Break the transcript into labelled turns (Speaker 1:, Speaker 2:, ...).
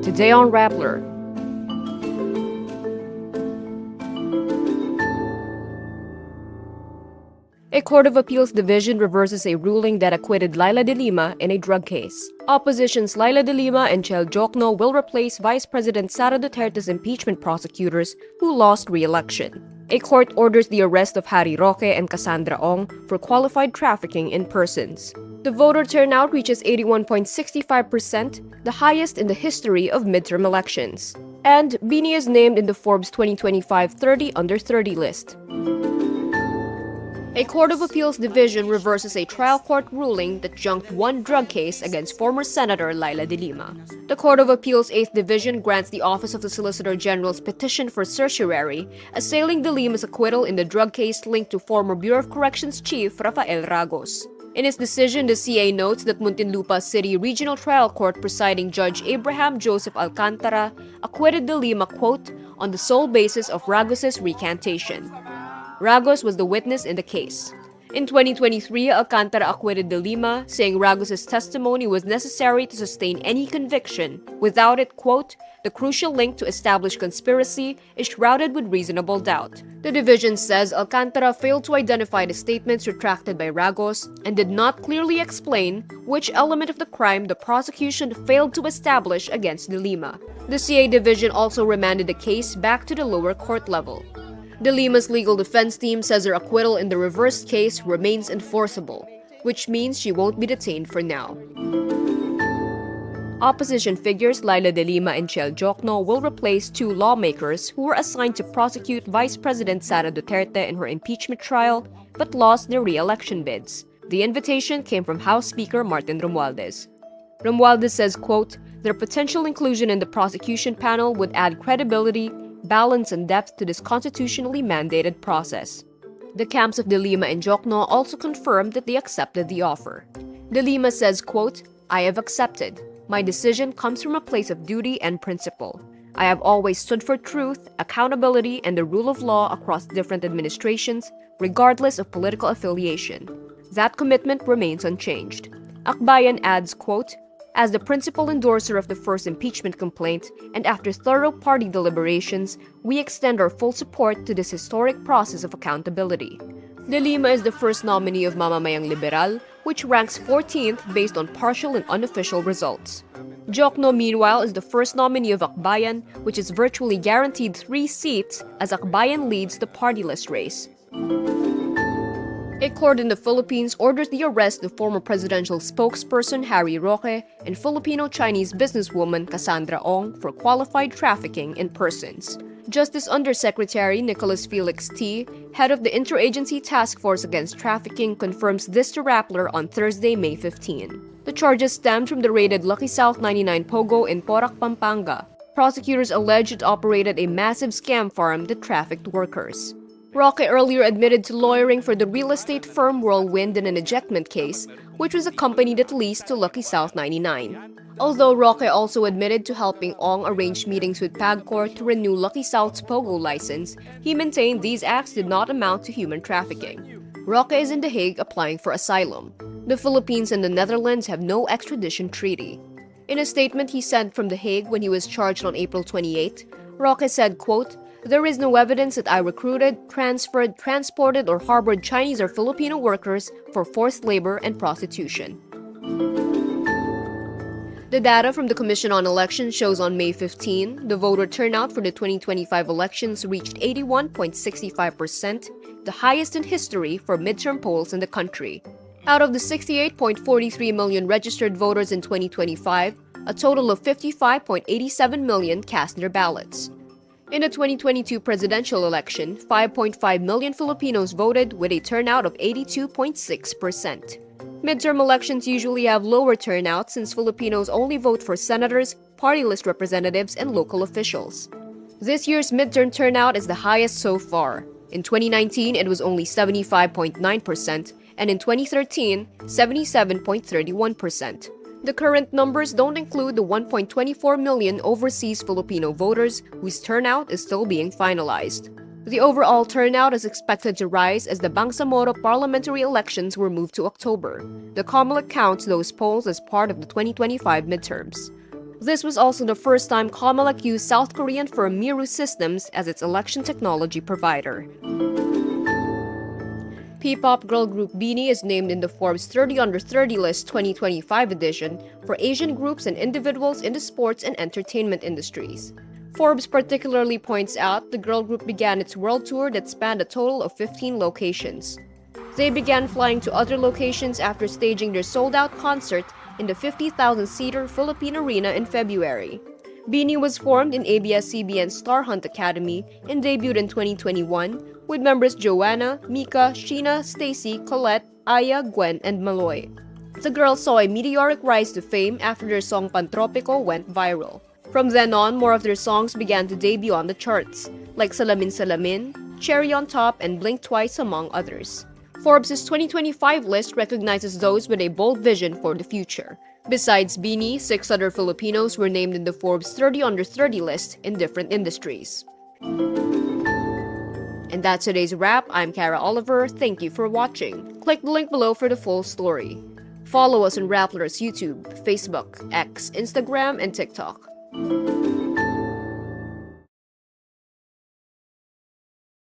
Speaker 1: Today on Rappler. A Court of Appeals division reverses a ruling that acquitted Leila de Lima in a drug case. Opposition's Leila de Lima and Chel Diokno will replace Vice President Sara Duterte's impeachment prosecutors who lost re-election. A court orders the arrest of Harry Roque and Cassandra Ong for qualified trafficking in persons. The voter turnout reaches 81.65%, the highest in the history of midterm elections. And Beanie is named in the Forbes 2025 30 Under 30 list. A Court of Appeals division reverses a trial court ruling that junked one drug case against former Senator Leila de Lima. The Court of Appeals 8th Division grants the Office of the Solicitor General's petition for certiorari, assailing de Lima's acquittal in the drug case linked to former Bureau of Corrections Chief Rafael Ragos. In his decision, the CA notes that Muntinlupa City Regional Trial Court presiding Judge Abraham Joseph Alcantara acquitted de Lima, quote, on the sole basis of Ragos's recantation. Ragos was the witness in the case. In 2023, Alcantara acquitted de Lima, saying Ragos's testimony was necessary to sustain any conviction. Without it, quote, the crucial link to establish conspiracy is shrouded with reasonable doubt. The division says Alcantara failed to identify the statements retracted by Ragos and did not clearly explain which element of the crime the prosecution failed to establish against de Lima. The CA division also remanded the case back to the lower court level. De Lima's legal defense team says her acquittal in the reversed case remains enforceable, which means she won't be detained for now. Opposition figures Leila de Lima and Chel Diokno will replace two lawmakers who were assigned to prosecute Vice President Sara Duterte in her impeachment trial but lost their re-election bids. The invitation came from House Speaker Martin Romualdez. Romualdez says, quote, their potential inclusion in the prosecution panel would add credibility, balance, and depth to this constitutionally mandated process. The camps of de Lima and Diokno also confirmed that they accepted the offer. De Lima says, quote, I have accepted. My decision comes from a place of duty and principle. I have always stood for truth, accountability, and the rule of law across different administrations, regardless of political affiliation. That commitment remains unchanged. Akbayan adds, quote, as the principal endorser of the first impeachment complaint, and after thorough party deliberations, we extend our full support to this historic process of accountability. De Lima is the first nominee of Mamamayang Liberal, which ranks 14th based on partial and unofficial results. Diokno, meanwhile, is the first nominee of Akbayan, which is virtually guaranteed 3 seats as Akbayan leads the partyless race. A court in the Philippines orders the arrest of former presidential spokesperson Harry Roque and Filipino-Chinese businesswoman Cassandra Ong for qualified trafficking in persons. Justice Undersecretary Nicholas Felix T., head of the Interagency Task Force Against Trafficking, confirms this to Rappler on Thursday, May 15. The charges stemmed from the raided Lucky South 99 Pogo in Porac, Pampanga. Prosecutors alleged it operated a massive scam farm that trafficked workers. Roque earlier admitted to lawyering for the real estate firm Whirlwind in an ejectment case, which was a company that leased to Lucky South 99. Although Roque also admitted to helping Ong arrange meetings with PAGCOR to renew Lucky South's Pogo license, he maintained these acts did not amount to human trafficking. Roque is in The Hague applying for asylum. The Philippines and the Netherlands have no extradition treaty. In a statement he sent from The Hague when he was charged on April 28, Roque said, quote, there is no evidence that I recruited, transferred, transported, or harbored Chinese or Filipino workers for forced labor and prostitution. The data from the Commission on Elections shows on May 15, the voter turnout for the 2025 elections reached 81.65%, the highest in history for midterm polls in the country. Out of the 68.43 million registered voters in 2025, a total of 55.87 million cast their ballots. In the 2022 presidential election, 5.5 million Filipinos voted with a turnout of 82.6%. Midterm elections usually have lower turnout since Filipinos only vote for senators, party list representatives, and local officials. This year's midterm turnout is the highest so far. In 2019, it was only 75.9%, and in 2013, 77.31%. The current numbers don't include the 1.24 million overseas Filipino voters whose turnout is still being finalized. The overall turnout is expected to rise as the Bangsamoro parliamentary elections were moved to October. The COMELEC counts those polls as part of the 2025 midterms. This was also the first time Comelec used South Korean firm Miru Systems as its election technology provider. P-pop girl group BINI is named in the Forbes 30 Under 30 list 2025 edition for Asian groups and individuals in the sports and entertainment industries. Forbes particularly points out the girl group began its world tour that spanned a total of 15 locations. They began flying to other locations after staging their sold-out concert in the 50,000-seater Philippine Arena in February. BINI was formed in ABS-CBN Star Hunt Academy and debuted in 2021 with members Joanna, Mika, Sheena, Stacy, Colette, Aya, Gwen, and Maloy. The girls saw a meteoric rise to fame after their song Pantropico went viral. From then on, more of their songs began to debut on the charts, like Salamin Salamin, Cherry on Top, and Blink Twice, among others. Forbes' 2025 list recognizes those with a bold vision for the future. Besides BINI, 6 other Filipinos were named in the Forbes 30 Under 30 list in different industries. And that's today's wrap. I'm Kara Oliver. Thank you for watching. Click the link below for the full story. Follow us on Rappler's YouTube, Facebook, X, Instagram, and TikTok.